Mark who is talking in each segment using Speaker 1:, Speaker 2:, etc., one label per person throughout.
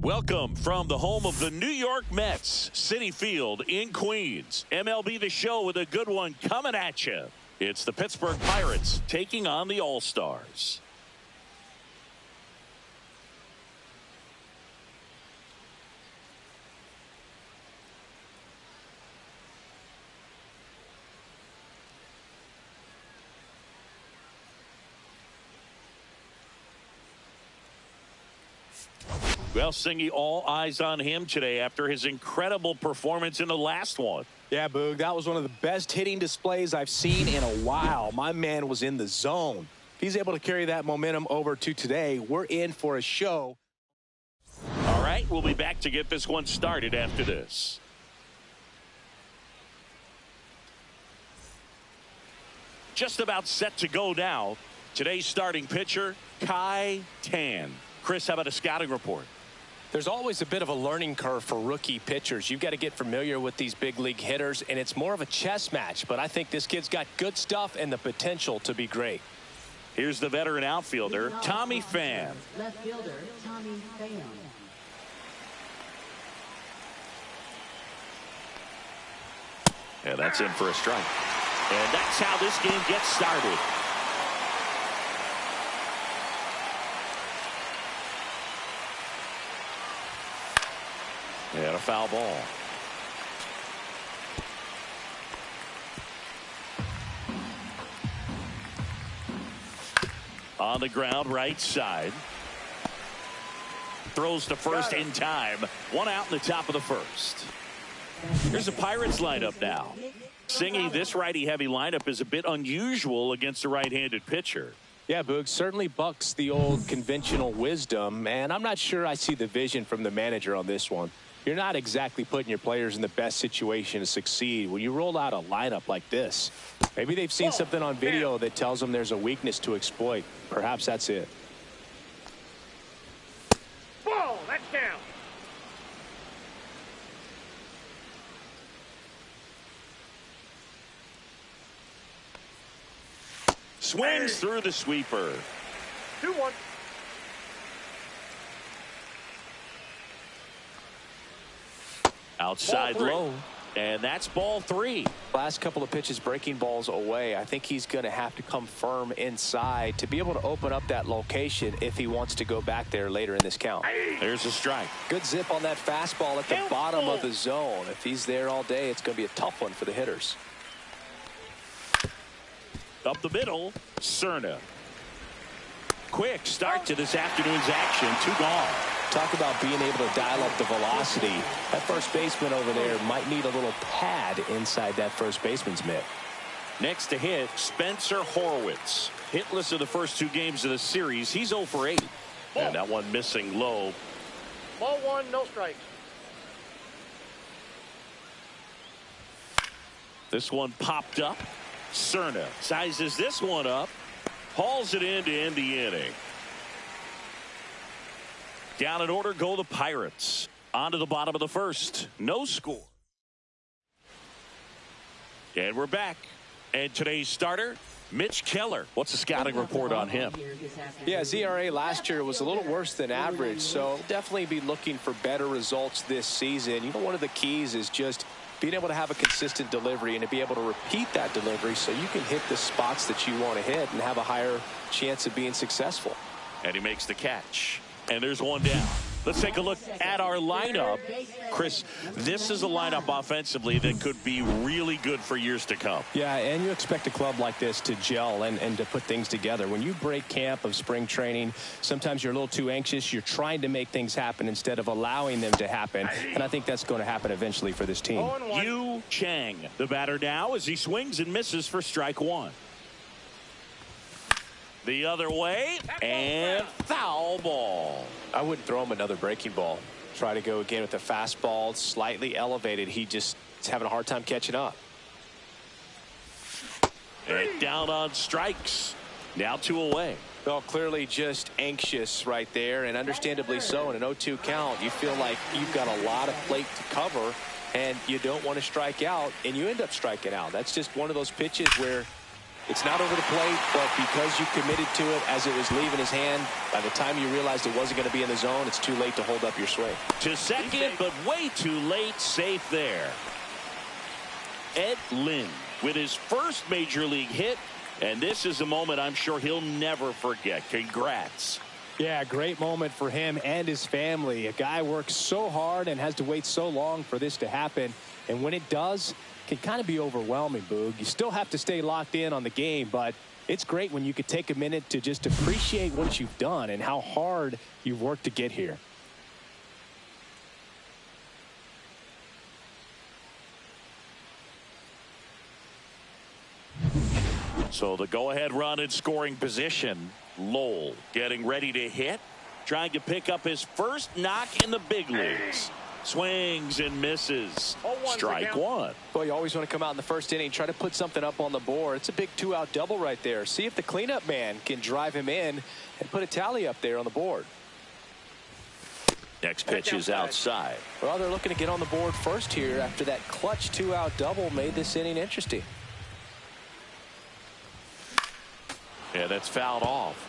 Speaker 1: Welcome from the home of the New York Mets, Citi Field in Queens. MLB The Show with a good one coming at you. It's the Pittsburgh Pirates taking on the All-Stars. Well, Singy, all eyes on him today after his incredible performance in the last one.
Speaker 2: Yeah, Boog, that was one of the best hitting displays I've seen in a while. My man was in the zone. If he's able to carry that momentum over to today, we're in for a show.
Speaker 1: All right, we'll be back to get this one started after this. Just about set to go now. Today's starting pitcher, Kai Tan. Chris, how about a scouting report?
Speaker 3: There's always a bit of a learning curve for rookie pitchers. You've got to get familiar with these big league hitters, and it's more of a chess match. But I think this kid's got good stuff and the potential to be great.
Speaker 1: Here's the veteran outfielder, Tommy Pham.
Speaker 4: Left fielder, Tommy Pham.
Speaker 1: And that's in for a strike. And that's how this game gets started. And a foul ball. On the ground, right side. Throws to first in time. One out in the top of the first. Here's the Pirates lineup now. Singy, this righty-heavy lineup is a bit unusual against a right-handed pitcher.
Speaker 3: Yeah, Boog, certainly bucks the old conventional wisdom, and I'm not sure I see the vision from the manager on this one. You're not exactly putting your players in the best situation to succeed when you roll out a lineup like this. Maybe they've seen something on video that tells them there's a weakness to exploit. Perhaps that's it.
Speaker 5: Ball, that's down.
Speaker 1: Swings through the sweeper.
Speaker 5: 2-1.
Speaker 1: Outside low. And that's ball 3.
Speaker 3: Last couple of pitches breaking balls away. I think he's going to have to come firm inside to be able to open up that location if he wants to go back there later in this count.
Speaker 1: There's a strike.
Speaker 3: Good zip on that fastball at the bottom of the zone. If he's there all day, it's going to be a tough one for the hitters.
Speaker 1: Up the middle, Cerna. Quick start to this afternoon's action. 2 gone.
Speaker 3: Talk about being able to dial up the velocity. That first baseman over there might need a little pad inside that first baseman's mitt.
Speaker 1: Next to hit, Spencer Horwitz. Hitless in the first 2 games of the series. He's 0 for 8. And that one missing low.
Speaker 5: Ball 1, no strikes.
Speaker 1: This one popped up. Cerna sizes this one up. Hauls it in to end the inning. Down in order go the Pirates. On to the bottom of the first. No score. And we're back. And today's starter, Mitch Keller. What's the scouting report on him?
Speaker 3: Yeah, ZRA last year was a little worse than average, so definitely be looking for better results this season. You know, one of the keys is just being able to have a consistent delivery and to be able to repeat that delivery so you can hit the spots that you want to hit and have a higher chance of being successful.
Speaker 1: And he makes the catch. And there's one down. Let's take a look at our lineup. Chris, this is a lineup offensively that could be really good for years to come.
Speaker 3: Yeah, and you expect a club like this to gel and to put things together. When you break camp of spring training, sometimes you're a little too anxious. You're trying to make things happen instead of allowing them to happen. And I think that's going to happen eventually for this team.
Speaker 1: Yu Chang, the batter now, as he swings and misses for strike 1. The other way, and foul ball.
Speaker 3: I wouldn't throw him another breaking ball. Try to go again with the fastball, slightly elevated. He just is having a hard time catching up.
Speaker 1: And down on strikes. Now 2 away.
Speaker 3: Well, clearly just anxious right there, and understandably so. In an 0-2 count, you feel like you've got a lot of plate to cover, and you don't want to strike out, and you end up striking out. That's just one of those pitches where It's not over the plate, but because you committed to it as it was leaving his hand, by the time you realized it wasn't going to be in the zone, it's too late to hold up your swing.
Speaker 1: To second, but way too late. Safe there. Ed Lynn with his first major league hit, and this is a moment I'm sure he'll never forget. Congrats.
Speaker 3: Yeah, great moment for him and his family. A guy works so hard and has to wait so long for this to happen, and when it does, it can kind of be overwhelming, Boog. You still have to stay locked in on the game, but it's great when you could take a minute to just appreciate what you've done and how hard you've worked to get here.
Speaker 1: So the go-ahead run in scoring position. Lowell getting ready to hit, trying to pick up his first knock in the big leagues. Swings and misses. Strike one.
Speaker 3: Well, you always want to come out in the first inning, try to put something up on the board. It's a big two-out double right there. See if the cleanup man can drive him in and put a tally up there on the board.
Speaker 1: Next pitch is outside.
Speaker 3: Well, they're looking to get on the board first here after that clutch two-out double made this inning interesting.
Speaker 1: Yeah, that's fouled off.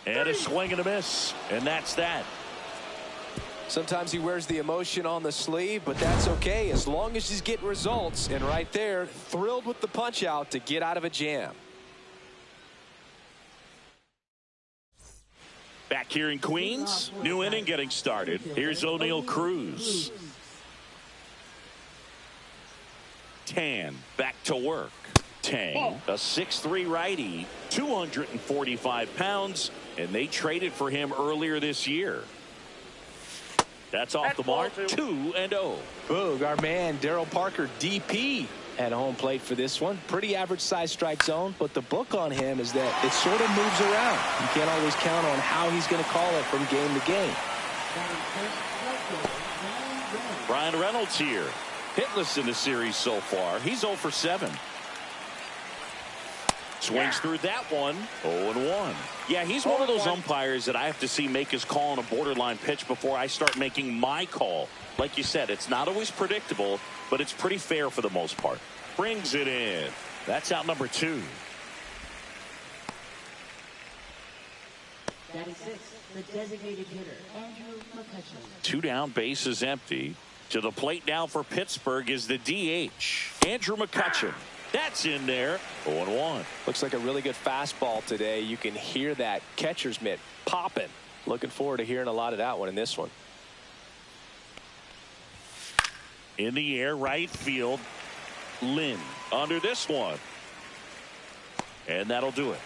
Speaker 1: And a swing and a miss. And that's that.
Speaker 3: Sometimes he wears the emotion on the sleeve, but that's okay as long as he's getting results. And right there, thrilled with the punch out to get out of a jam.
Speaker 1: Back here in Queens, new inning getting started. Here's O'Neal Cruz. Tan back to work. Tang, a 6'3" righty, 245 pounds, and they traded for him earlier this year. That's off the mark, 2-0.
Speaker 3: Boog, our man Daryl Parker, DP, at home plate for this one. Pretty average size strike zone, but the book on him is that it sort of moves around. You can't always count on how he's going to call it from game to game.
Speaker 1: Brian Reynolds here. Hitless in the series so far. He's 0 for 7. Swings through that one. 0-1. Yeah, he's one of those umpires that I have to see make his call on a borderline pitch before I start making my call. Like you said, it's not always predictable, but it's pretty fair for the most part. Brings it in. That's out number 2.
Speaker 4: That is 6, the designated hitter, Andrew McCutcheon.
Speaker 1: 2 down, bases empty. To the plate now for Pittsburgh is the DH, Andrew McCutcheon. That's in there. 0-1.
Speaker 3: Looks like a really good fastball today. You can hear that catcher's mitt popping. Looking forward to hearing a lot of that one in this one.
Speaker 1: In the air, right field. Lynn under this one. And that'll do it.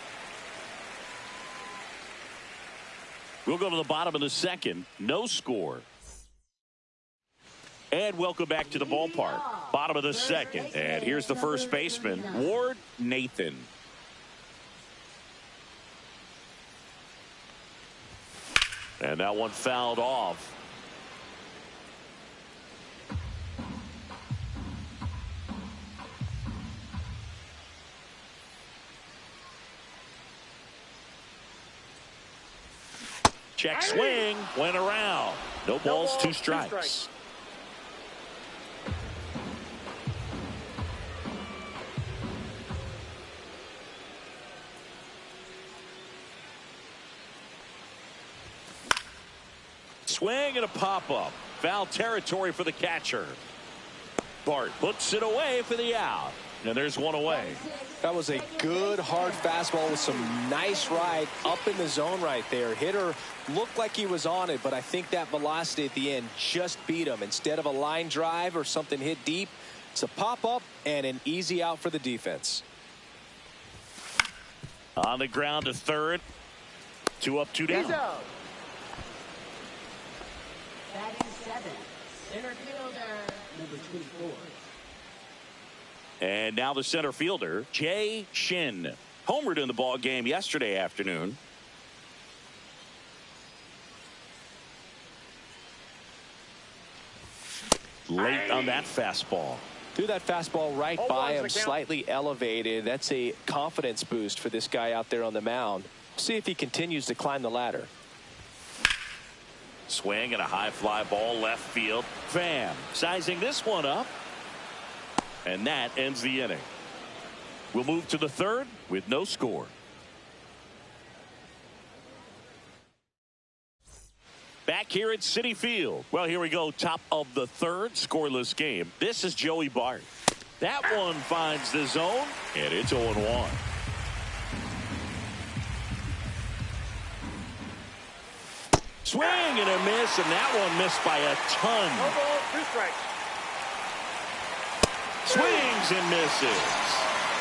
Speaker 1: We'll go to the bottom of the second. No score. And welcome back to the ballpark. Bottom of the second. And here's the first baseman, Ward Nathan. And that one fouled off. Check swing. Went around. No balls, 2 strikes. Swing and a pop-up. Foul territory for the catcher. Bart puts it away for the out. And there's one away.
Speaker 3: That was a good hard fastball with some nice ride up in the zone right there. Hitter looked like he was on it, but I think that velocity at the end just beat him. Instead of a line drive or something hit deep, it's a pop-up and an easy out for the defense.
Speaker 1: On the ground to third. 2 up, 2 down.
Speaker 4: That is 7, center fielder, number 24.
Speaker 1: And now the center fielder, Jay Shin. Homered in the ball game yesterday afternoon. Late on that fastball.
Speaker 3: Threw that fastball right by him, slightly elevated. That's a confidence boost for this guy out there on the mound. See if he continues to climb the ladder.
Speaker 1: Swing and a high fly ball left field. Pham sizing this one up. And that ends the inning. We'll move to the third with no score. Back here at Citi Field. Well, here we go. Top of the third, scoreless game. This is Joey Bart. That one finds the zone, and it's 0-1. Swing and a miss, and that one missed by a ton.
Speaker 5: No ball, 2 strikes.
Speaker 1: Swings and misses.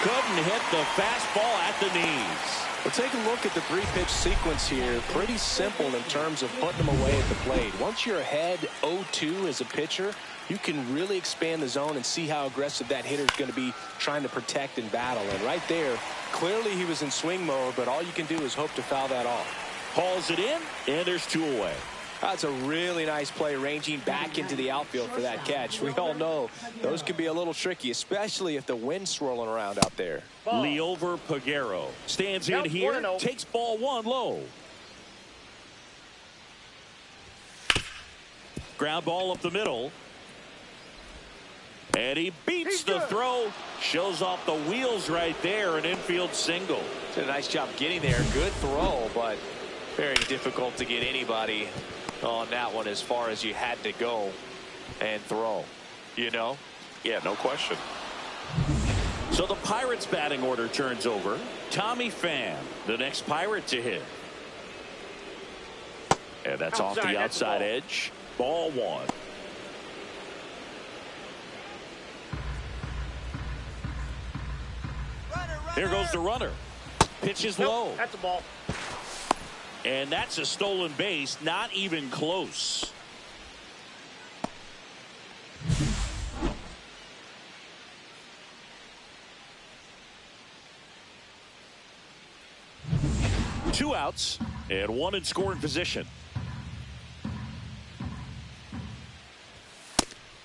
Speaker 1: Couldn't hit the fastball at the knees.
Speaker 2: Well, take a look at the 3-pitch sequence here. Pretty simple in terms of putting them away at the plate. Once you're ahead 0-2 as a pitcher, you can really expand the zone and see how aggressive that hitter is going to be trying to protect and battle. And right there, clearly he was in swing mode, but all you can do is hope to foul that off.
Speaker 1: Hauls it in, and there's 2 away.
Speaker 2: That's a really nice play, ranging back into the outfield for that catch. We all know those can be a little tricky, especially if the wind's swirling around out there.
Speaker 1: Leover Peguero stands in here, takes ball 1 low. Ground ball up the middle. And he beats the throw. Shows off the wheels right there. An infield single.
Speaker 3: Did a nice job getting there. Good throw, but very difficult to get anybody on that one as far as you had to go and throw. You know?
Speaker 1: Yeah, no question. So the Pirates batting order turns over. Tommy Pham, the next Pirate to hit. And that's off the outside edge. Ball 1. Here goes the runner. Pitch is low.
Speaker 5: That's a ball.
Speaker 1: And that's a stolen base. Not even close. Two outs and 1 in scoring position.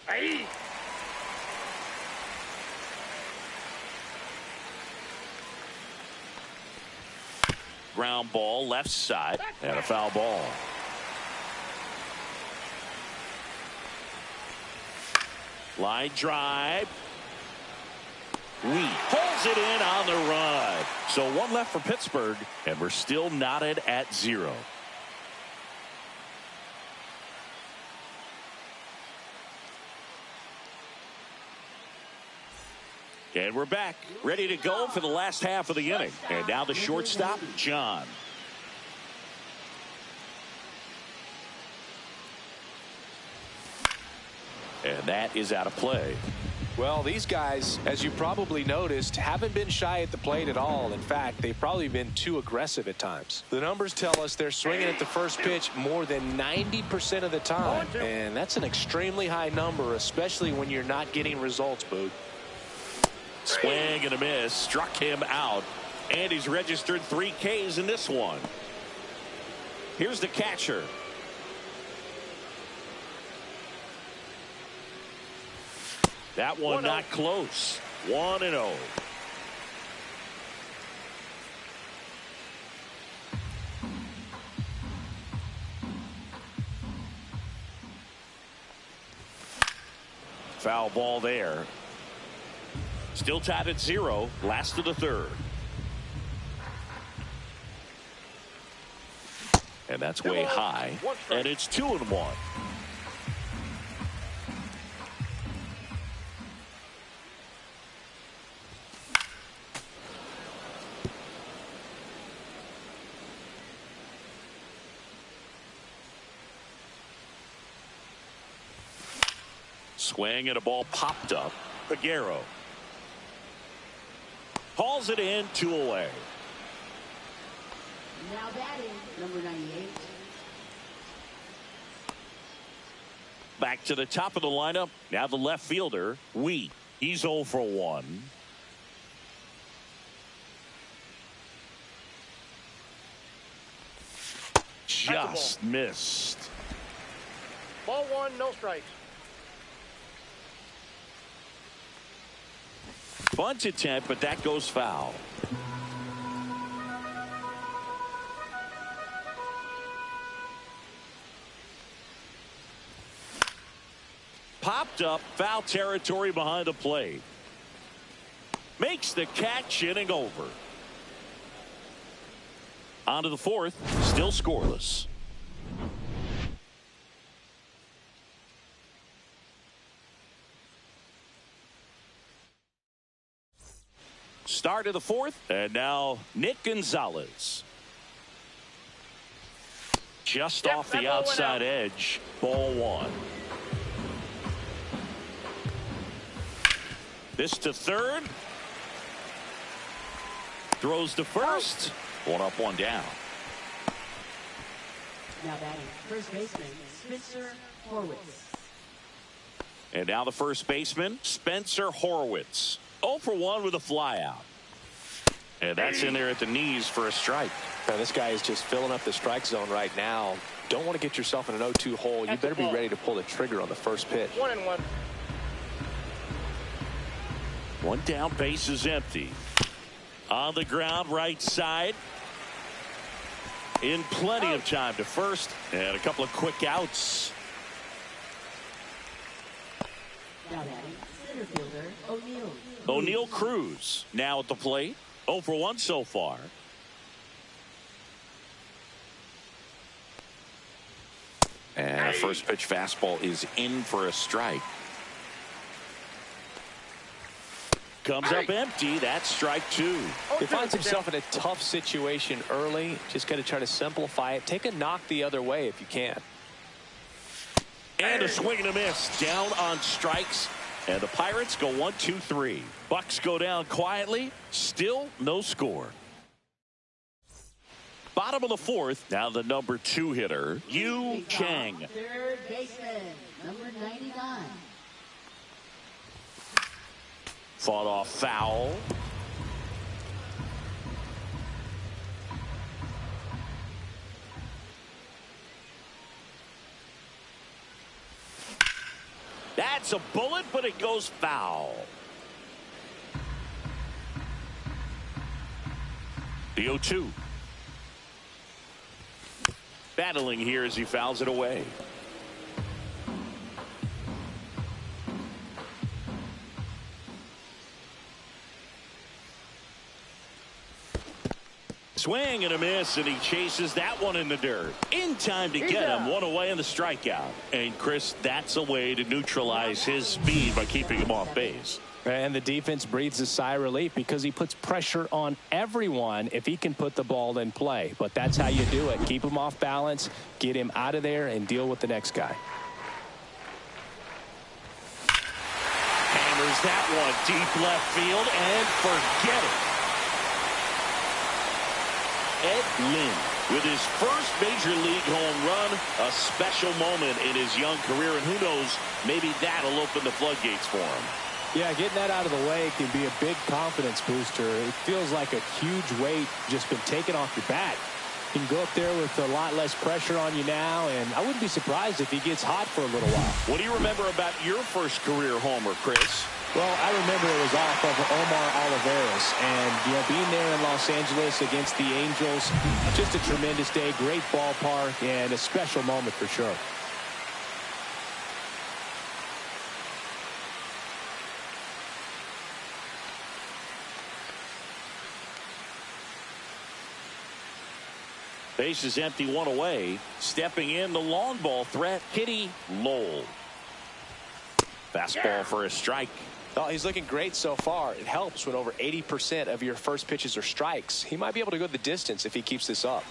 Speaker 5: Hey.
Speaker 1: Ground ball left side and a foul ball. Line drive. Wheat holds it in on the run. So 1 left for Pittsburgh, and we're still knotted at 0. And we're back, ready to go for the last half of the inning. And now the shortstop, John. And that is out of play.
Speaker 2: Well, these guys, as you probably noticed, haven't been shy at the plate at all. In fact, they've probably been too aggressive at times. The numbers tell us they're swinging at the first pitch more than 90% of the time. And that's an extremely high number, especially when you're not getting results, Boot.
Speaker 1: Swing and a miss, struck him out, and he's registered 3 Ks in this one. Here's the catcher. That one not close. 1-0. Foul ball there. Still tied at 0. Last of the third. And that's way high. And it's 2-1. Swing and a ball popped up. Peguero hauls it in, 2 away.
Speaker 4: Now batting, number 98.
Speaker 1: Back to the top of the lineup. Now the left fielder, Wheat. He's 0 for 1. Just missed.
Speaker 5: Ball 1, no strikes.
Speaker 1: Bunt attempt, but that goes foul. popped up, foul territory behind the plate. Makes the catch, inning over. On to the fourth, still scoreless. Start of the fourth, and now Nick Gonzalez. Just off the outside edge, ball one. This to third. Throws to first. One up, one down.
Speaker 4: Now batting first baseman Spencer Horwitz.
Speaker 1: And now the first baseman, Spencer Horwitz. 0 for 1 with a flyout. And that's in there at the knees for a strike.
Speaker 3: Now, this guy is just filling up the strike zone right now. Don't want to get yourself in an 0-2 hole. You better be ready to pull the trigger on the first pitch.
Speaker 5: 1-1.
Speaker 1: One down, base is empty. On the ground, right side. In plenty of time to first. And a couple of quick outs.
Speaker 4: Now batting center fielder O'Neal.
Speaker 1: O'Neal Cruz now at the plate. 0 for 1 so far. And a first pitch fastball is in for a strike. Comes up empty. That's strike two.
Speaker 3: He finds himself in a tough situation early. Just got to try to simplify it. Take a knock the other way if you can.
Speaker 1: And a swing and a miss. Down on strikes. And the Pirates go 1-2-3. Bucks go down quietly. Still no score. Bottom of the fourth. Now the number 2 hitter, Yu Chang.
Speaker 4: Third baseman, number 99.
Speaker 1: Fought off foul. That's a bullet, but it goes foul. The 0-2. Battling here as he fouls it away. Swing and a miss, and he chases that one in the dirt. In time to get him. One away in the strikeout. And, Chris, that's a way to neutralize his speed by keeping him off base.
Speaker 3: And the defense breathes a sigh of relief because he puts pressure on everyone if he can put the ball in play. But that's how you do it. Keep him off balance, get him out of there, and deal with the next guy.
Speaker 1: Hammers that one deep left field, and forget it. Ed Lynn with his first major league home run, a special moment in his young career, and who knows, maybe that'll open the floodgates for him.
Speaker 3: Yeah, getting that out of the way can be a big confidence booster. It feels like a huge weight just been taken off your back. You can go up there with a lot less pressure on you now, and I wouldn't be surprised if he gets hot for a little while.
Speaker 1: What do you remember about your first career homer, Chris?
Speaker 3: Well, I remember it was off of Omar Oliveras, and being there in Los Angeles against the Angels, just a tremendous day, great ballpark, and a special moment for sure.
Speaker 1: Base is empty, one away. Stepping in, the long ball threat, Kitty Lowell. Fastball for a strike.
Speaker 2: Oh, he's looking great so far. It helps when over 80% of your first pitches are strikes. He might be able to go the distance if he keeps this up.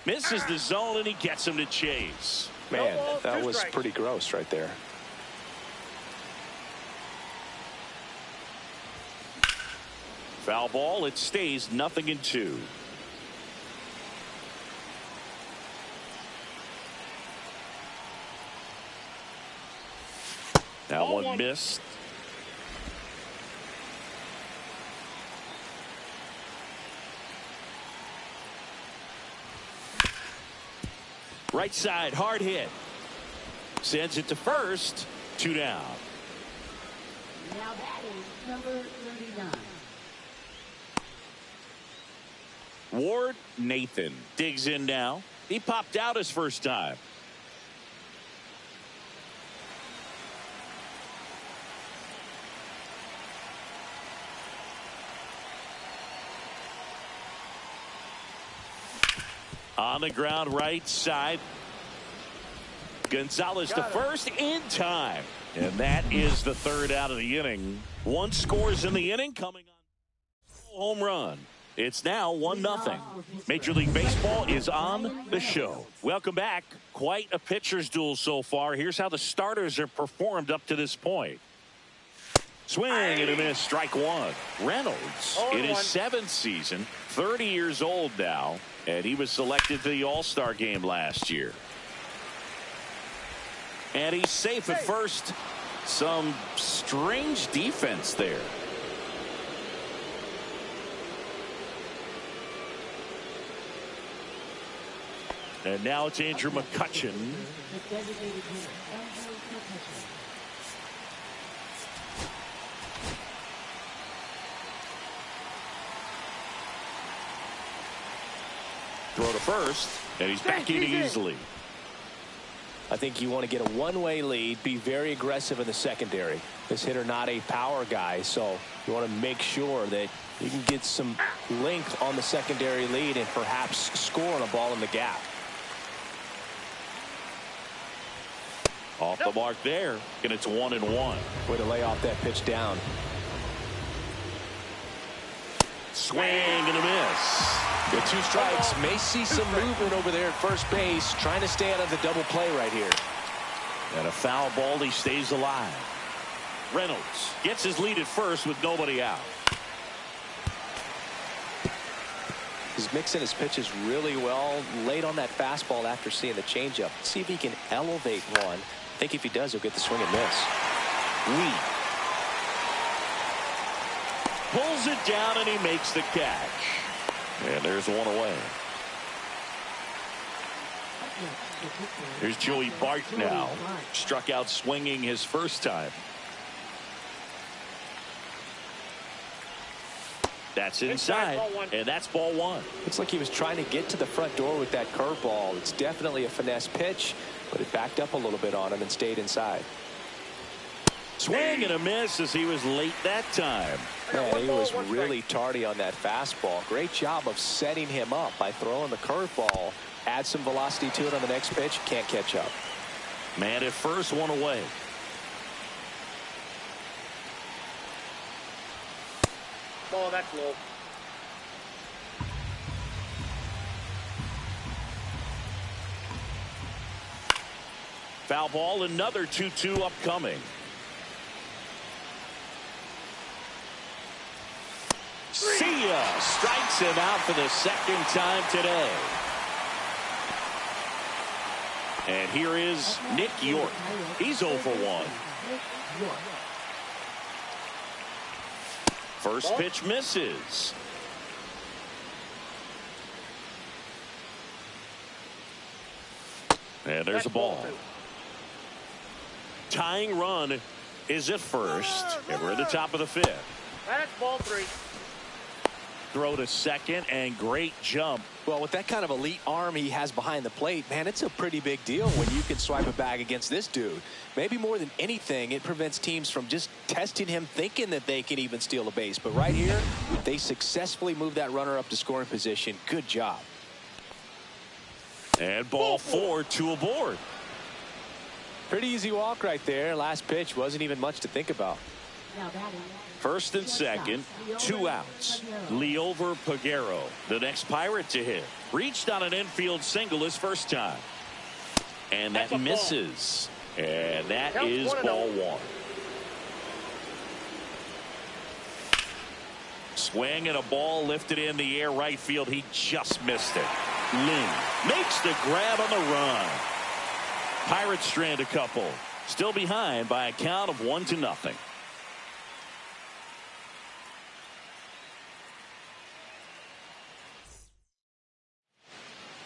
Speaker 1: Misses the zone, and he gets him to chase.
Speaker 2: Man, that was pretty gross right there.
Speaker 1: Foul ball, it stays 0-2. Now one missed. Right side, hard hit. Sends it to first. 2 down.
Speaker 4: Now batting number 39.
Speaker 1: Ward Nathan digs in now. He popped out his first time. On the ground right side. Gonzalez to first in time. And that is the third out of the inning. One scores in the inning coming on home run. It's now 1-0. Major League Baseball is on the show. Welcome back. Quite a pitcher's duel so far. Here's how the starters have performed up to this point. Swing and a miss, strike one. Reynolds in his 7th season, 30 years old now, and he was selected to the All-Star game last year. And he's safe at first. Some strange defense there. And now it's Andrew McCutchen. Throw to first, and he's back in easily.
Speaker 3: I think you want to get a one-way lead, be very aggressive in the secondary. This hitter not a power guy, so you want to make sure that you can get some length on the secondary lead and perhaps score on a ball in the gap.
Speaker 1: Off the mark there, and it's 1-1.
Speaker 3: Way to lay off that pitch down.
Speaker 1: Swing and a miss.
Speaker 3: The 2 strikes. May see some movement over there at first base, trying to stay out of the double play right here.
Speaker 1: And a foul ball, he stays alive. Reynolds gets his lead at first with nobody out.
Speaker 3: He's mixing his pitches really well. Late on that fastball after seeing the changeup. See if he can elevate one. I think if he does, he'll get the swing and miss.
Speaker 1: Wheat pulls it down and he makes the catch. And there's one away. Here's Joey Bart now. Struck out swinging his first time. That's inside, and that's ball one.
Speaker 3: Looks like he was trying to get to the front door with that curveball. It's definitely a finesse pitch, but it backed up a little bit on him and stayed inside.
Speaker 1: Swing and a miss as he was late that time.
Speaker 3: Yeah, he was really tardy on that fastball. Great job of setting him up by throwing the curveball. Add some velocity to it on the next pitch. Can't catch up.
Speaker 1: Man at first, one away.
Speaker 5: Oh, that's low.
Speaker 1: Foul ball, another 2-2 upcoming. See ya! Strikes him out for the second time today. And here is Nick York. He's 0 for 1. First pitch misses. And there's a ball. Tying run is at first. And we're at the top of the 5th.
Speaker 5: That's ball 3.
Speaker 1: Throw to second and great jump.
Speaker 3: Well, with that kind of elite arm he has behind the plate, man, it's a pretty big deal when you can swipe a bag against this dude. Maybe more than anything, it prevents teams from just testing him, thinking that they can even steal a base. But right here, they successfully moved that runner up to scoring position. Good job.
Speaker 1: And ball 4, 2 aboard.
Speaker 3: Pretty easy walk right there. Last pitch wasn't even much to think about.
Speaker 1: First and second, 2 outs. Leover Peguero, the next Pirate to hit. Reached on an infield single his first time. And that misses. And that is ball 1. Swing and a ball lifted in the air right field. He just missed it. Lynn makes the grab on the run. Pirates strand a couple. Still behind by a count of 1-0.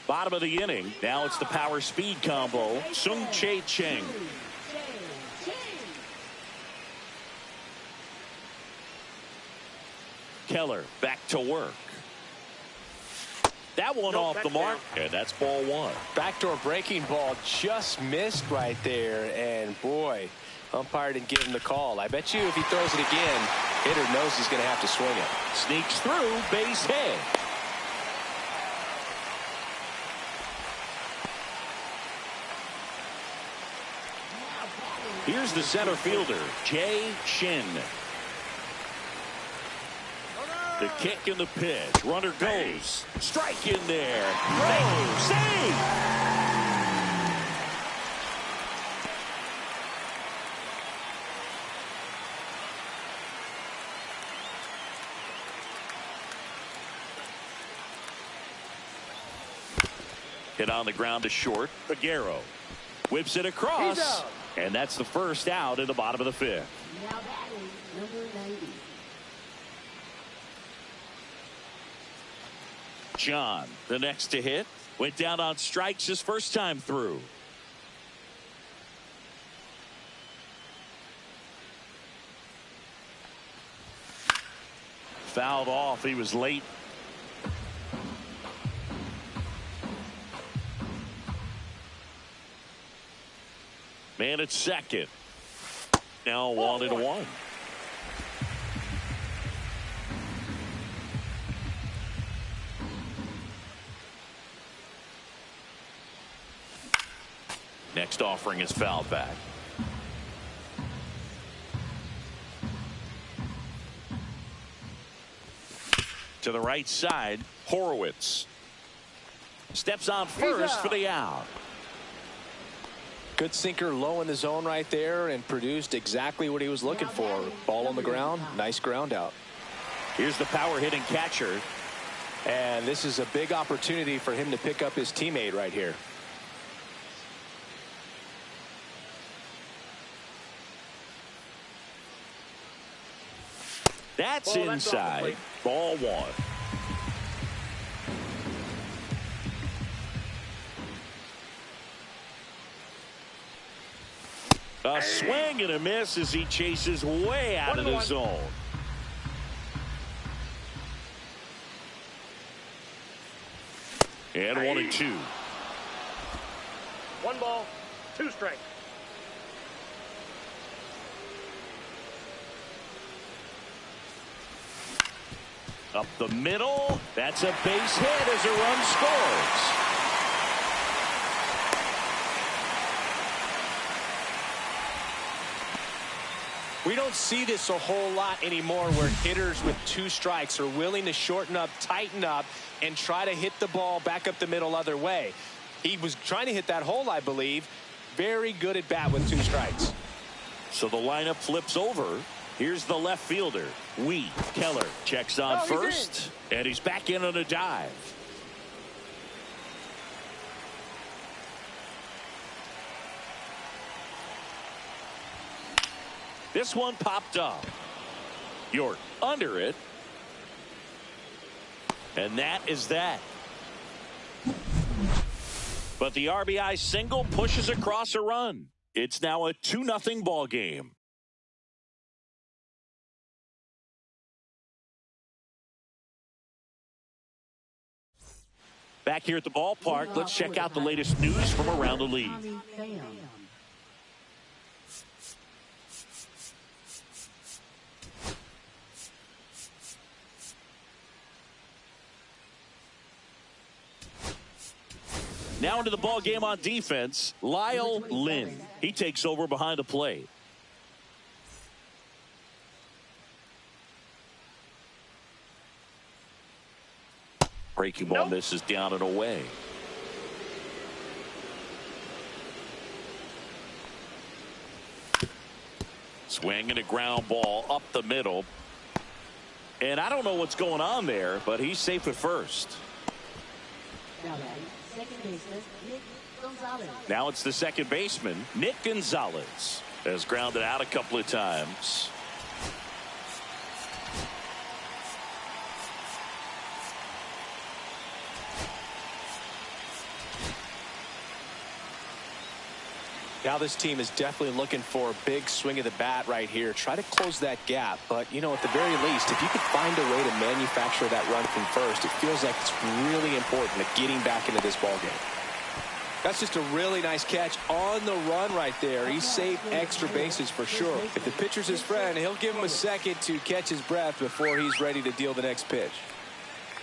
Speaker 1: Bottom of the inning. Now it's the power speed combo. Sung Chae Cheng. Keller back to work. That one off the mark, and that's ball one.
Speaker 2: Backdoor breaking ball just missed right there, and boy, umpire didn't give him the call. I bet you if he throws it again, hitter knows he's going to have to swing it.
Speaker 1: Sneaks through, base hit. Here's the center fielder, Jay Shin. The kick and the pitch. Runner goes. Strike in there. No. Save. Hit on the ground to short. Aguero whips it across. And that's the first out in the bottom of the fifth.
Speaker 4: Now batting, number 90.
Speaker 1: John, the next to hit, went down on strikes his first time through. Fouled off. He was late. Man at second. Now 1-1. Next offering is fouled back. To the right side, Horowitz steps on first for the out.
Speaker 2: Good sinker low in the zone right there and produced exactly what he was looking for. Ball on the ground, nice ground out.
Speaker 1: Here's the power hitting catcher.
Speaker 2: And this is a big opportunity for him to pick up his teammate right here.
Speaker 1: That's inside. Ball one. A swing and a miss as he chases way out of the zone. And 1-2.
Speaker 5: 1 ball, 2 strikes.
Speaker 1: Up the middle. That's a base hit as a run scores.
Speaker 2: We don't see this a whole lot anymore where hitters with 2 strikes are willing to shorten up, tighten up, and try to hit the ball back up the middle other way. He was trying to hit that hole, I believe. Very good at bat with 2 strikes.
Speaker 1: So the lineup flips over. Here's the left fielder. Keller checks on first, and he's back in on a dive. This one popped up. York under it. And that is that. But the RBI single pushes across a run. It's now a 2-0 ball game. Back here at the ballpark, let's check out the latest news from around the league. Now into the ball game on defense, Lyle Lynn. He takes over behind the plate. Breaking ball misses down and away. Swing and a ground ball up the middle. And I don't know what's going on there, but he's safe at first. Now it's the second baseman, Nick Gonzalez, has grounded out a couple of times.
Speaker 2: Now this team is definitely looking for a big swing of the bat right here. Try to close that gap. But, you know, at the very least, if you could find a way to manufacture that run from first, it feels like it's really important to getting back into this ballgame. That's just a really nice catch on the run right there. He saved extra bases for sure. If the pitcher's his friend, he'll give him a second to catch his breath before he's ready to deal the next pitch.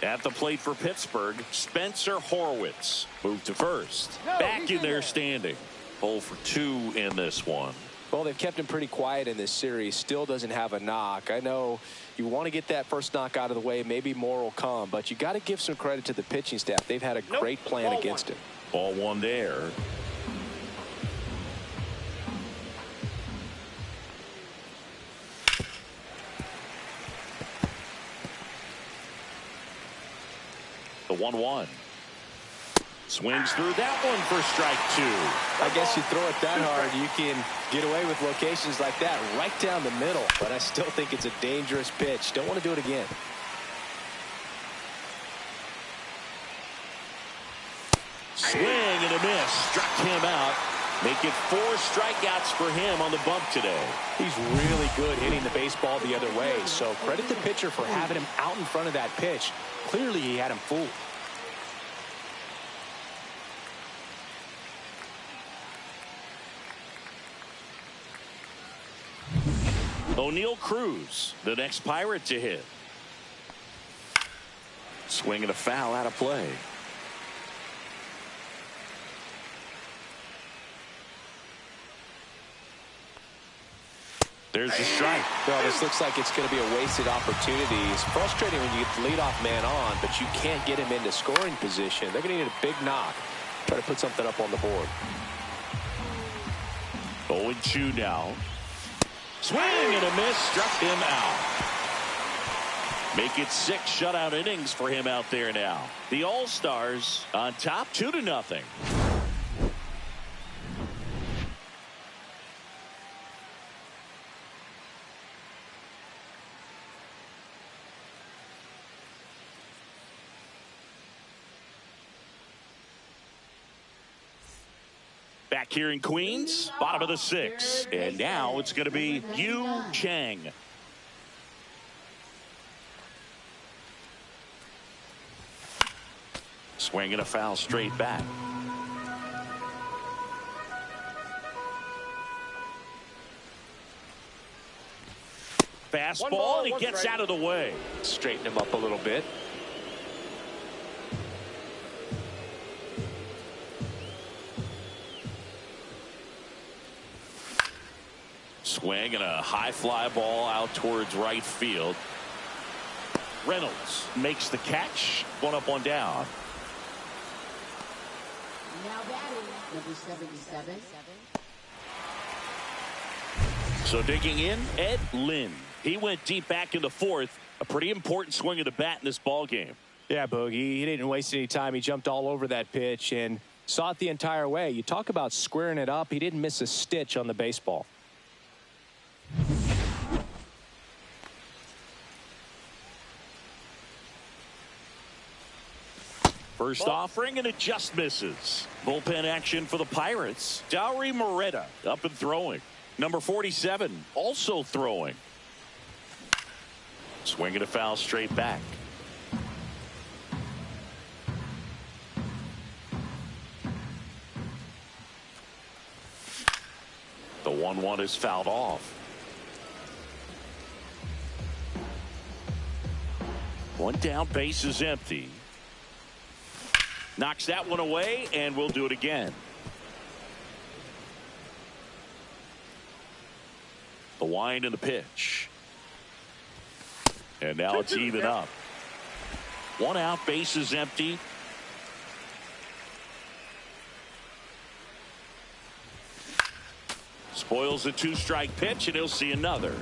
Speaker 1: At the plate for Pittsburgh, Spencer Horwitz moved to first. Back in there standing. 0 for 2 in this one.
Speaker 2: Well, they've kept him pretty quiet in this series. Still doesn't have a knock. I know you want to get that first knock out of the way. Maybe more will come. But you got to give some credit to the pitching staff. They've had a great plan against him.
Speaker 1: Ball 1 there. The 1-1. Swings through that one for strike 2.
Speaker 2: I guess you throw it that hard, you can get away with locations like that right down the middle. But I still think it's a dangerous pitch. Don't want to do it again.
Speaker 1: Swing and a miss. Struck him out. Make it 4 strikeouts for him on the bump today.
Speaker 2: He's really good hitting the baseball the other way. So credit the pitcher for having him out in front of that pitch. Clearly he had him fooled.
Speaker 1: O'Neal Cruz, the next Pirate to hit. Swing and a foul out of play. There's the strike.
Speaker 2: Well, this looks like it's going to be a wasted opportunity. It's frustrating when you get the leadoff man on, but you can't get him into scoring position. They're going to need a big knock. Try to put something up on the board.
Speaker 1: 0-2 now. Swing and a miss. Struck him out. Make it 6 shutout innings for him out there now. The All-Stars on top 2-0. Back here in Queens, bottom of the 6th. And now it's going to be Yu Chang. Swing and a foul straight back. Fastball, and he gets out of the way.
Speaker 2: Straighten him up a little bit.
Speaker 1: Swing and a high fly ball out towards right field. Reynolds makes the catch. 1 up, 1 down.
Speaker 4: Now batting, number 77.
Speaker 1: So digging in, Ed Lynn. He went deep back in the 4th. A pretty important swing of the bat in this ball game.
Speaker 2: Yeah, Boogie. He didn't waste any time. He jumped all over that pitch and saw it the entire way. You talk about squaring it up. He didn't miss a stitch on the baseball.
Speaker 1: First offering, and it just misses. Bullpen action for the Pirates. Dauri Moreta up and throwing. Number 47 also throwing. Swing and a foul straight back. The 1-1 is fouled off. 1 down, base is empty. Knocks that one away, and we'll do it again. The wind and the pitch. And now it's even up. 1 out, base is empty. Spoils the 2-strike pitch, and he'll see another.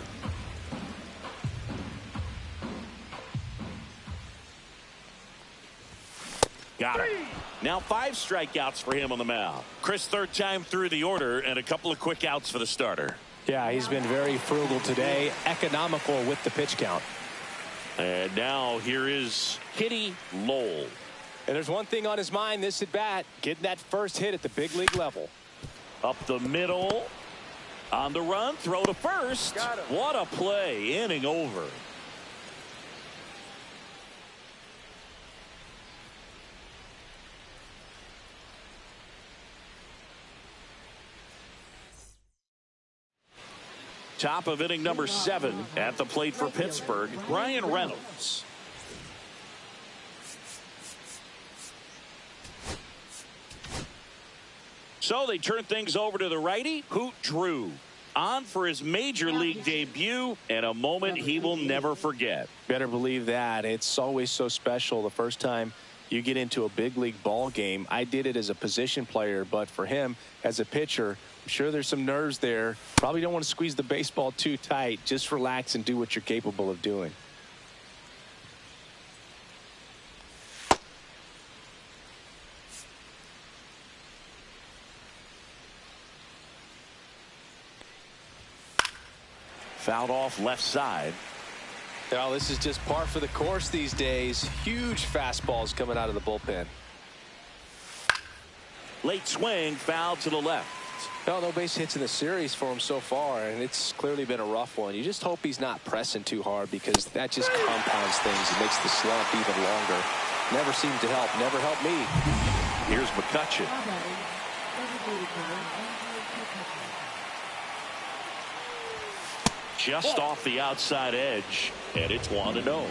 Speaker 1: Got it. Now 5 strikeouts for him on the mound. Chris, 3rd time through the order, and a couple of quick outs for the starter.
Speaker 2: Yeah, he's been very frugal today, economical with the pitch count.
Speaker 1: And now here is Kitty Lowell.
Speaker 2: And there's one thing on his mind this at bat, getting that first hit at the big league level.
Speaker 1: Up the middle. On the run, throw to first. What a play. Inning over. Top of inning number 7 at the plate for Pittsburgh, Brian Reynolds. So they turn things over to the righty, Hoot Drew. On for his major league debut and a moment he will never forget.
Speaker 3: Better believe that. It's always so special the first time you get into a big league ball game. I did it as a position player, but for him as a pitcher, I'm sure there's some nerves there. Probably don't want to squeeze the baseball too tight. Just relax and do what you're capable of doing.
Speaker 1: Fouled off left side.
Speaker 3: Well, this is just par for the course these days. Huge fastballs coming out of the bullpen.
Speaker 1: Late swing, foul to the left.
Speaker 3: Well, no base hits in the series for him so far, and it's clearly been a rough one. You just hope he's not pressing too hard because that just compounds things. It makes the slump even longer. Never seemed to help. Never helped me.
Speaker 1: Here's McCutcheon. Just off the outside edge, and it's 1-0.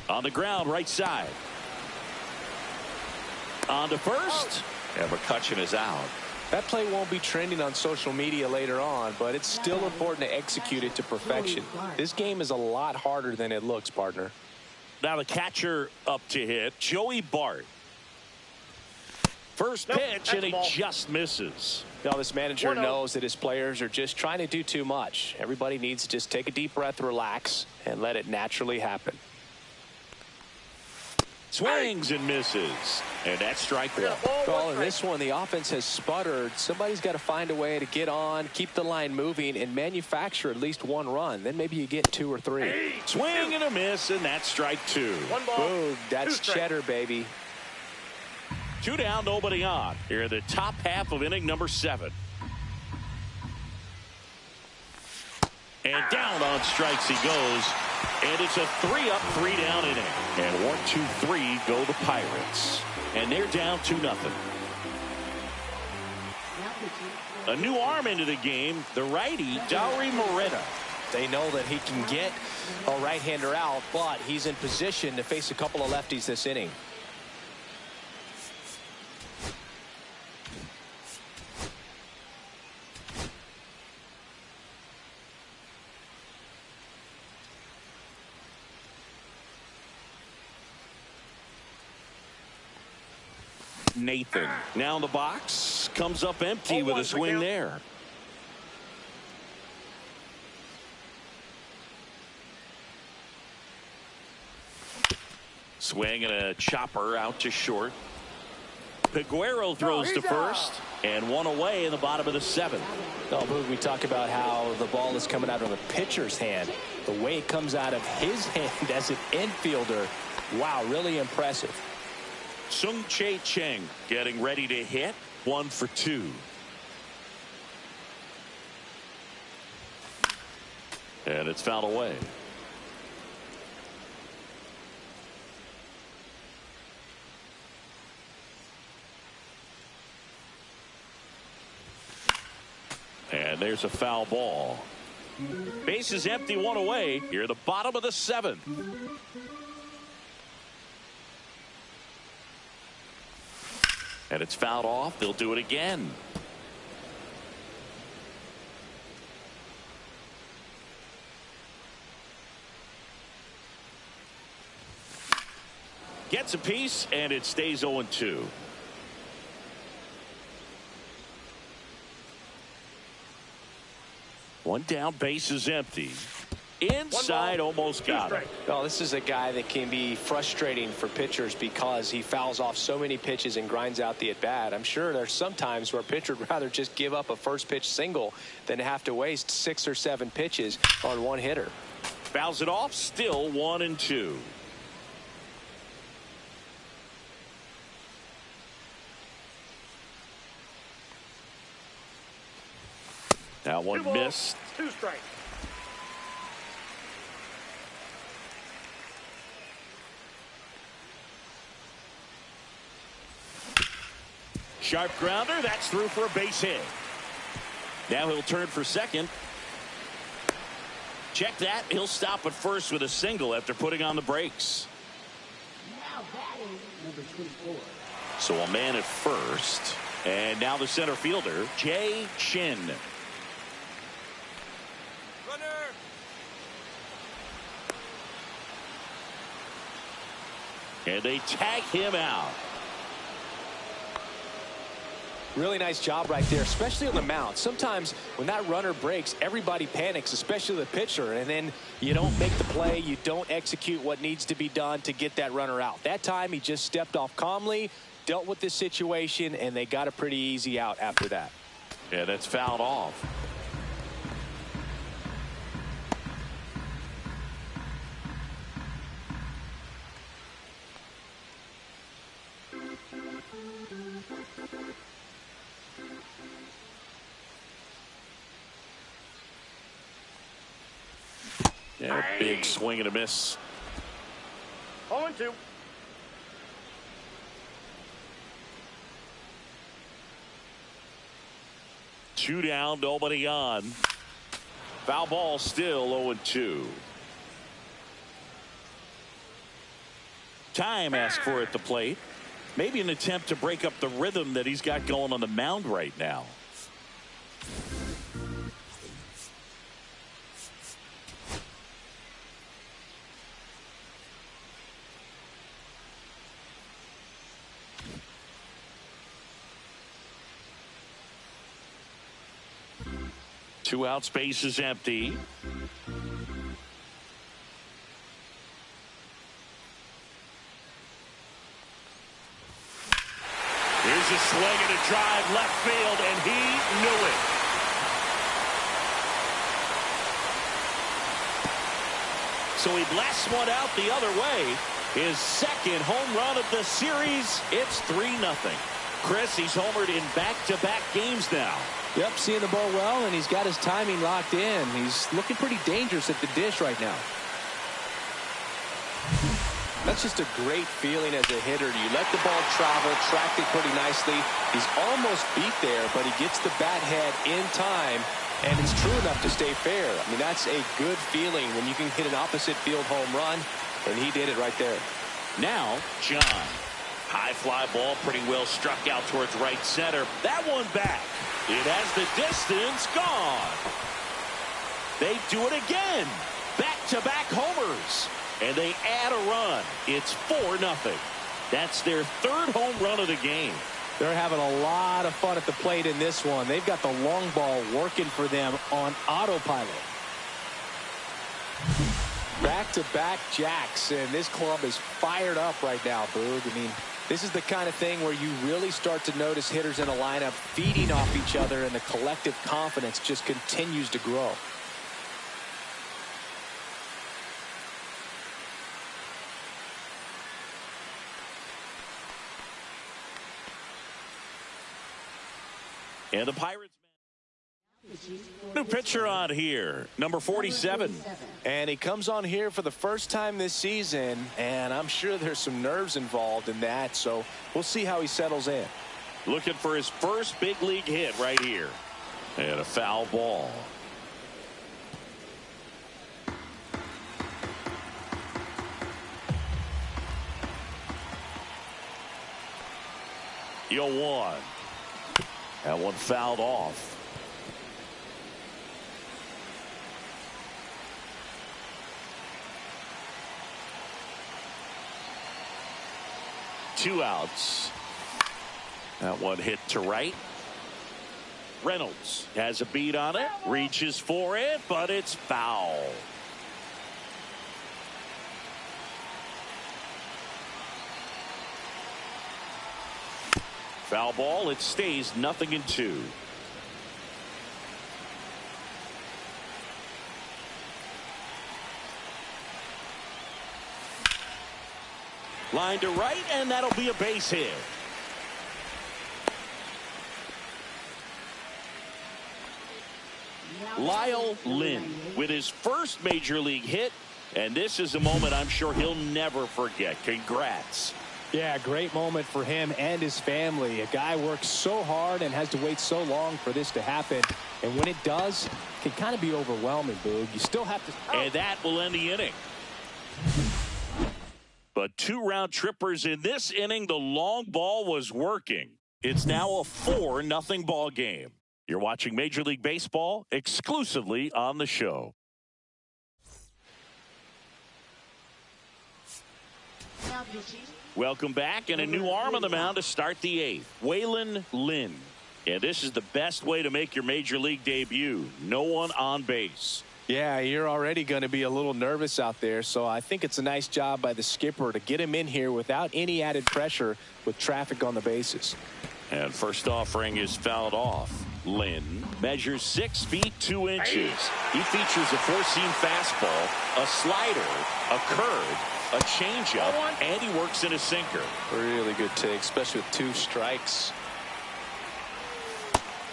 Speaker 1: On the ground, right side. On to first, and McCutcheon is out.
Speaker 3: That play won't be trending on social media later on, but it's still important to execute it to perfection. This game is a lot harder than it looks, partner.
Speaker 1: Now the catcher up to hit, Joey Bart. First pitch, and he just misses.
Speaker 3: Now, this manager knows that his players are just trying to do too much. Everybody needs to just take a deep breath, relax, and let it naturally happen.
Speaker 1: Swings and misses, and that's strike one.
Speaker 3: Well, in this one, the offense has sputtered. Somebody's got to find a way to get on, keep the line moving, and manufacture at least one run. Then maybe you get 2 or 3.
Speaker 1: Swing and a miss, and that's strike 2.
Speaker 3: Boom, that's cheddar, baby.
Speaker 1: 2 down, nobody on. Here in the top half of inning number 7. And down on strikes he goes. And it's a 3-up, 3-down inning. And 1, 2, 3 go the Pirates. And they're down 2-0. A new arm into the game, the righty, Dauri Moreta.
Speaker 3: They know that he can get a right-hander out, but he's in position to face a couple of lefties this inning.
Speaker 1: Nathan now in the box, comes up empty with a swing there. Swing and a chopper out to short. Peguero throws to first, and 1 away in the bottom of the 7th.
Speaker 3: Oh, Boog, we talk about how the ball is coming out of the pitcher's hand. The way it comes out of his hand as an infielder, wow, really impressive.
Speaker 1: Sung Chae Cheng getting ready to hit. 1 for 2. And it's fouled away. And there's a foul ball. Base is empty, 1 away. Here at the bottom of the 7th. And it's fouled off. They'll do it again. Gets a piece, and it stays 0-2. One down, base is empty. Inside, almost got it.
Speaker 3: Well, this is a guy that can be frustrating for pitchers because he fouls off so many pitches and grinds out the at-bat. I'm sure there's some times where a pitcher would rather just give up a first pitch single than have to waste 6 or 7 pitches on one hitter.
Speaker 1: Fouls it off, still 1-2. That one missed.
Speaker 5: 2 strikes.
Speaker 1: Sharp grounder. That's through for a base hit. Now he'll turn for second. Check that. He'll stop at first with a single after putting on the brakes.
Speaker 4: Now batting number 24.
Speaker 1: So a man at first. And now the center fielder, Jay Shin.
Speaker 2: Runner.
Speaker 1: And they tag him out.
Speaker 3: Really nice job right there, especially on the mound. Sometimes when that runner breaks, everybody panics, especially the pitcher, and then you don't make the play, you don't execute what needs to be done to get that runner out. That time he just stepped off calmly, dealt with this situation, and they got a pretty easy out after that.
Speaker 1: Yeah, that's fouled off. Yeah, big swing and a miss.
Speaker 5: 0-2.
Speaker 1: Two down, nobody on. Foul ball still 0-2. Time asked for at the plate. Maybe an attempt to break up the rhythm that he's got going on the mound right now. Two out, space is empty. Here's a swing and a drive left field, and he knew it. So he blasts one out the other way. His second home run of the series. It's 3-0. Chris, he's homered in back-to-back games now.
Speaker 3: Yep, seeing the ball well, and he's got his timing locked in. He's looking pretty dangerous at the dish right now. That's just a great feeling as a hitter. You let the ball travel, tracked it pretty nicely. He's almost beat there, but he gets the bat head in time, and it's true enough to stay fair. I mean, that's a good feeling when you can hit an opposite field home run, and he did it right there.
Speaker 1: Now, John. High fly ball, pretty well struck out towards right center. That one back. It has the distance gone. They do it again. Back-to-back homers. And they add a run. It's 4-0. That's their third home run of the game.
Speaker 3: They're having a lot of fun at the plate in this one. They've got the long ball working for them on autopilot. Back-to-back jacks, and this club is fired up right now, Boog. I mean, this is the kind of thing where you really start to notice hitters in a lineup feeding off each other, and the collective confidence just continues to grow.
Speaker 1: And the Pirates. New pitcher on here, number 47.
Speaker 3: And he comes on here for the first time this season, and I'm sure there's some nerves involved in that, so we'll see how he settles in.
Speaker 1: Looking for his first big league hit right here. And a foul ball. Yo, one. That one fouled off. Two outs. That one hit to right. Reynolds has a beat on it, reaches for it, but it's foul. Foul ball. It stays 0-2. Line to right, and that'll be a base hit. Lyle Lynn with his first major league hit, and this is a moment I'm sure he'll never forget. Congrats.
Speaker 3: Yeah, great moment for him and his family. A guy works so hard and has to wait so long for this to happen. And when it does, it can kind of be overwhelming, Boog. You still have to...
Speaker 1: And that will end the inning. But 2 round trippers in this inning. The long ball was working. It's now a 4-0 ball game. You're watching Major League Baseball exclusively on the show.
Speaker 4: Now pitching.
Speaker 1: Welcome back, and a new arm on the mound to start the 8th. Waylon Lynn. And this is the best way to make your Major League debut. No one on base.
Speaker 3: Yeah, you're already going to be a little nervous out there, so I think it's a nice job by the skipper to get him in here without any added pressure with traffic on the bases.
Speaker 1: And first offering is fouled off. Lynn measures 6 feet 2 inches. He features a 4-seam fastball, a slider, a curve, a changeup, and he works in a sinker.
Speaker 3: Really good take, especially with 2 strikes.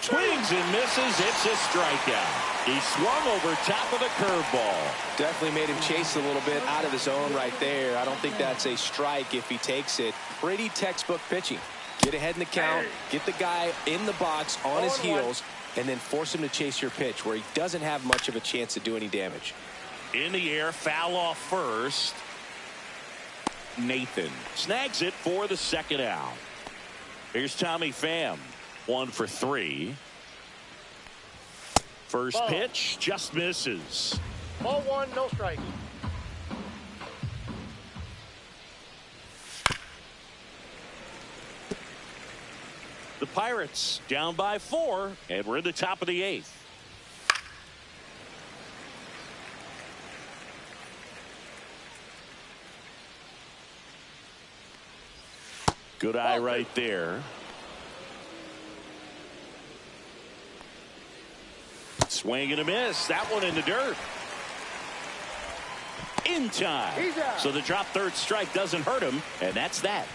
Speaker 1: Swings and misses. It's a strikeout. He swung over top of the curveball.
Speaker 3: Definitely made him chase a little bit out of the zone right there. I don't think that's a strike if he takes it. Pretty textbook pitching. Get ahead in the count, get the guy in the box on his heels, and then force him to chase your pitch where he doesn't have much of a chance to do any damage.
Speaker 1: In the air, foul off first. Nathan snags it for the 2nd out. Here's Tommy Pham, 1 for 3. First pitch just misses.
Speaker 5: Ball 1, no strike.
Speaker 1: The Pirates down by 4, and we're in the top of the 8th. Good eye right there. Swing and a miss. That one in the dirt. In time. So the drop 3rd strike doesn't hurt him, and that's that.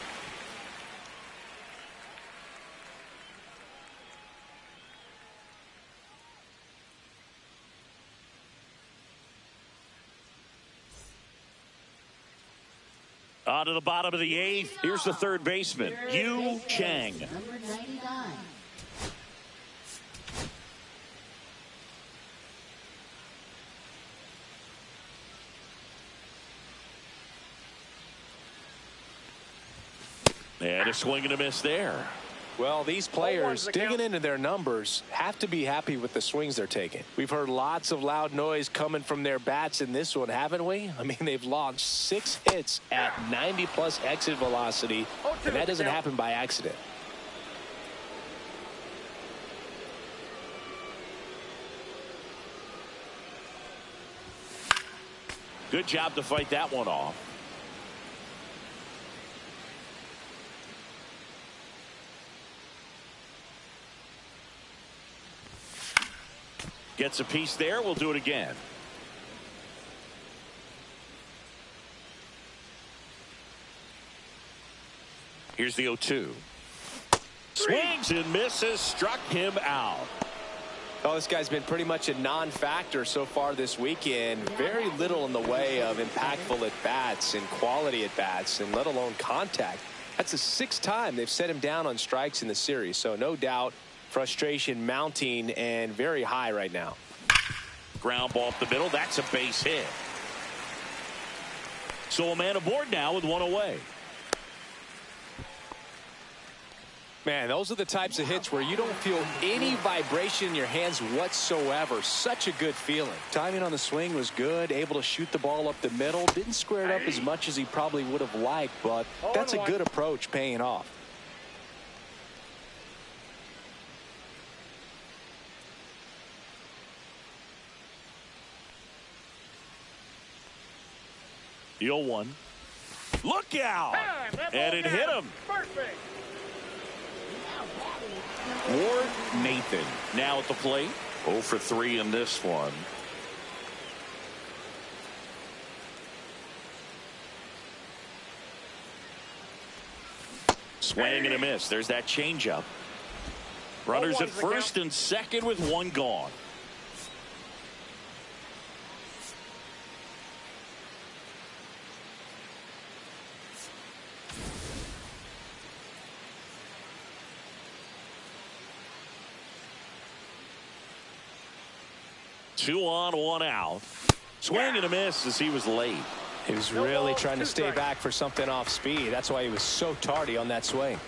Speaker 1: On to the bottom of the 8th. Here's the 3rd baseman, Yu Chang.
Speaker 4: Number 99.
Speaker 1: And a swing and a miss there.
Speaker 3: Well, these players digging into their numbers have to be happy with the swings they're taking. We've heard lots of loud noise coming from their bats in this one, haven't we? I mean, they've launched 6 hits at 90+ exit velocity, and that doesn't happen by accident.
Speaker 1: Good job to fight that one off. Gets a piece there. We'll do it again. Here's the 0-2. Swings and misses. Struck him out.
Speaker 3: Oh, this guy's been pretty much a non-factor so far this weekend. Very little in the way of impactful at-bats and quality at-bats, and let alone contact. That's the 6th time they've set him down on strikes in the series, so no doubt frustration mounting and very high right now.
Speaker 1: Ground ball up the middle. That's a base hit. So a man aboard now with 1 away.
Speaker 3: Man, those are the types of hits where you don't feel any vibration in your hands whatsoever. Such a good feeling. Timing on the swing was good. Able to shoot the ball up the middle. Didn't square it up as much as he probably would have liked, but that's a good approach paying off.
Speaker 1: The 0-1. Look out! And it hit him.
Speaker 5: Perfect.
Speaker 1: Ward Nathan now at the plate. 0 for 3 in this one. Swing and a miss. There's that changeup. Runners at first and second with 1 gone. 2 on, 1 out. Swing and a miss as he was late.
Speaker 3: He was really trying to stay back for something off speed. That's why he was so tardy on that swing.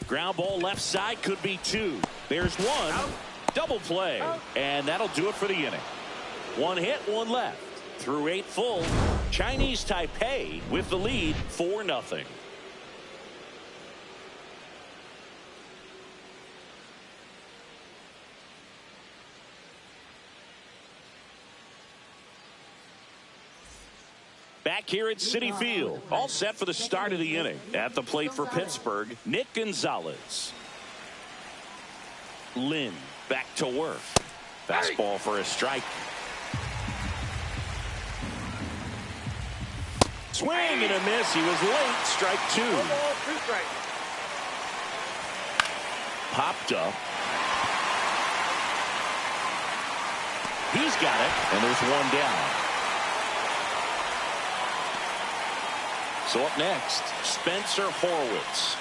Speaker 1: Ground ball left side, could be 2. There's 1. Double play. And that'll do it for the inning. 1 hit, 1 left. Through 8 full, Chinese Taipei with the lead 4-0. Back here at Citi Field, all set for the start of the inning. At the plate for Pittsburgh, Nick Gonzalez. Lynn back to work. Fastball for a strike. Swing and a miss. He was late. Strike 2. Popped up. He's got it, and there's 1 down. So up next, Spencer Horwitz.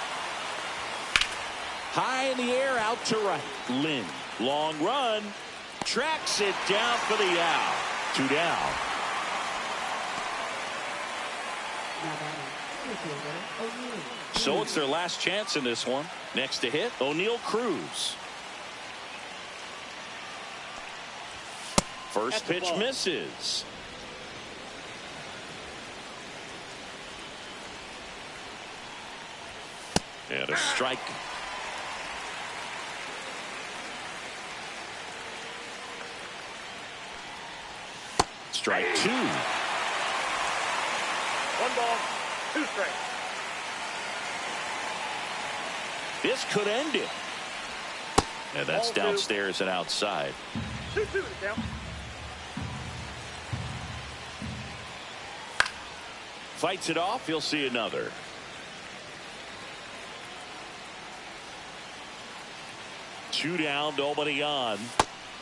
Speaker 1: High in the air, out to right. Lynn, long run, tracks it down for the out. 2 down. So it's their last chance in this one. Next to hit, O'Neal Cruz. First pitch misses. And a strike. Strike 2.
Speaker 5: 1 ball, 2 strikes.
Speaker 1: This could end it. And that's downstairs and outside.
Speaker 5: 2-2 is down.
Speaker 1: Fights it off. You'll see another. Two down, nobody on.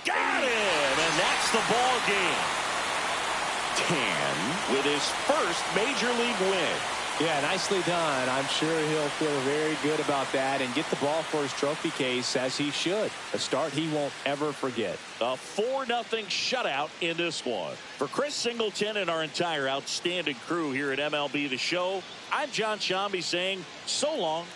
Speaker 1: Got it! And that's the ball game. Tan with his first major league win.
Speaker 3: Yeah, nicely done. I'm sure he'll feel very good about that and get the ball for his trophy case, as he should. A start he won't ever forget.
Speaker 1: A 4-0 shutout in this one. For Chris Singleton and our entire outstanding crew here at MLB The Show, I'm John Shambi saying so long